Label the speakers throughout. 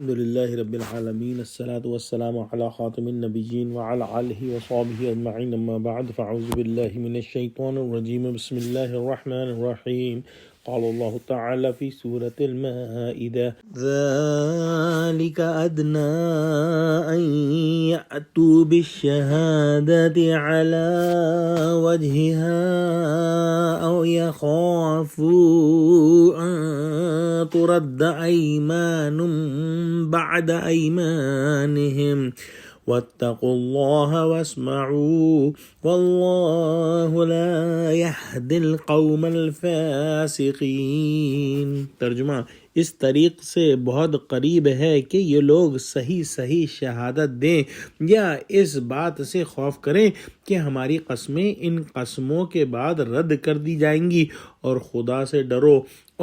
Speaker 1: الحمد لله رب العالمين الصلاة والسلام على خاتم النبيين وعلى آله وصحبه أجمعين أما بعد فأعوذ بالله من الشيطان الرجيم بسم الله الرحمن الرحيم قال الله تعالى في سورة المائدة ذلك أدنى أن يأتوا بالشهادة على وجهها أو يخافوا أن ترد أيمان بعد أيمانهم واتقوا الله واسمعوا والله لا يهدي القوم الفاسقين۔ ترجمہ، اس طریق سے بہت قریب ہے کہ یہ لوگ صحیح شہادت دیں یا اس بات سے خوف کریں کہ ہماری قسمیں ان قسموں کے بعد رد کر دی جائیں گی، اور خدا سے ڈرو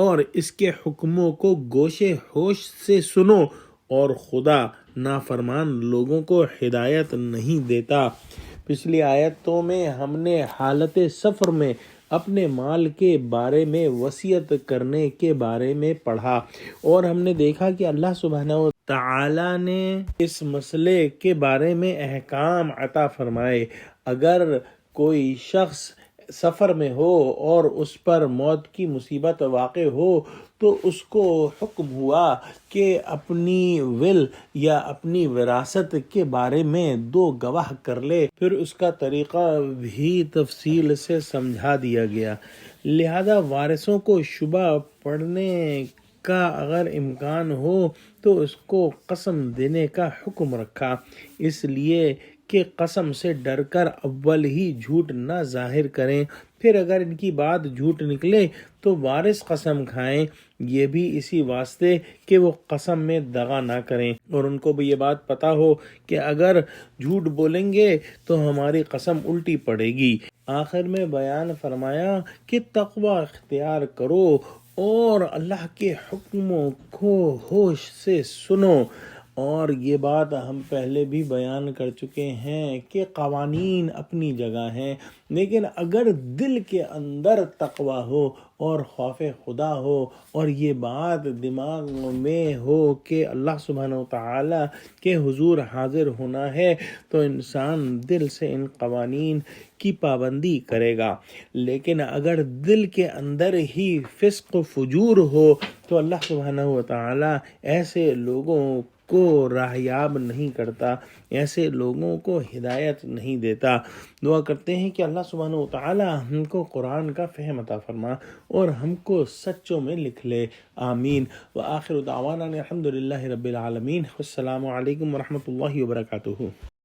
Speaker 1: اور اس کے حکموں کو گوشے ہوش سے سنو، اور خدا نافرمان لوگوں کو ہدایت نہیں دیتا۔ پچھلی آیتوں میں ہم نے حالت سفر میں اپنے مال کے بارے میں وصیت کرنے کے بارے میں پڑھا، اور ہم نے دیکھا کہ اللہ سبحانہ و تعالی نے اس مسئلے کے بارے میں احکام عطا فرمائے۔ اگر کوئی شخص سفر میں ہو اور اس پر موت کی مصیبت واقع ہو تو اس کو حکم ہوا کہ اپنی ول یا اپنی وراثت کے بارے میں 2 گواہ کر لے، پھر اس کا طریقہ بھی تفصیل سے سمجھا دیا گیا۔ لہذا وارثوں کو شبہ پڑنے کا اگر امکان ہو تو اس کو قسم دینے کا حکم رکھا، اس لیے کہ قسم سے ڈر کر اول ہی جھوٹ نہ ظاہر کریں، پھر اگر ان کی بات جھوٹ نکلے تو وارث قسم کھائیں، یہ بھی اسی واسطے کہ وہ قسم میں دغا نہ کریں، اور ان کو بھی یہ بات پتہ ہو کہ اگر جھوٹ بولیں گے تو ہماری قسم الٹی پڑے گی۔ آخر میں بیان فرمایا کہ تقوی اختیار کرو اور اللہ کے حکموں کو ہوش سے سنو، اور یہ بات ہم پہلے بھی بیان کر چکے ہیں کہ قوانین اپنی جگہ ہیں، لیکن اگر دل کے اندر تقوی ہو اور خوف خدا ہو اور یہ بات دماغ میں ہو کہ اللہ سبحانہ وتعالی کے حضور حاضر ہونا ہے، تو انسان دل سے ان قوانین کی پابندی کرے گا۔ لیکن اگر دل کے اندر ہی فسق و فجور ہو تو اللہ سبحانہ وتعالی ایسے لوگوں کو راہیاب نہیں کرتا، ایسے لوگوں کو ہدایت نہیں دیتا۔ دعا کرتے ہیں کہ اللہ سبحانہ وتعالی ہم کو قرآن کا فہم عطا فرما اور ہم کو سچوں میں لکھ لے، آمین۔ وآخر دعوانا الحمد للہ رب العالمین۔ السلام علیکم ورحمۃ اللہ وبرکاتہ۔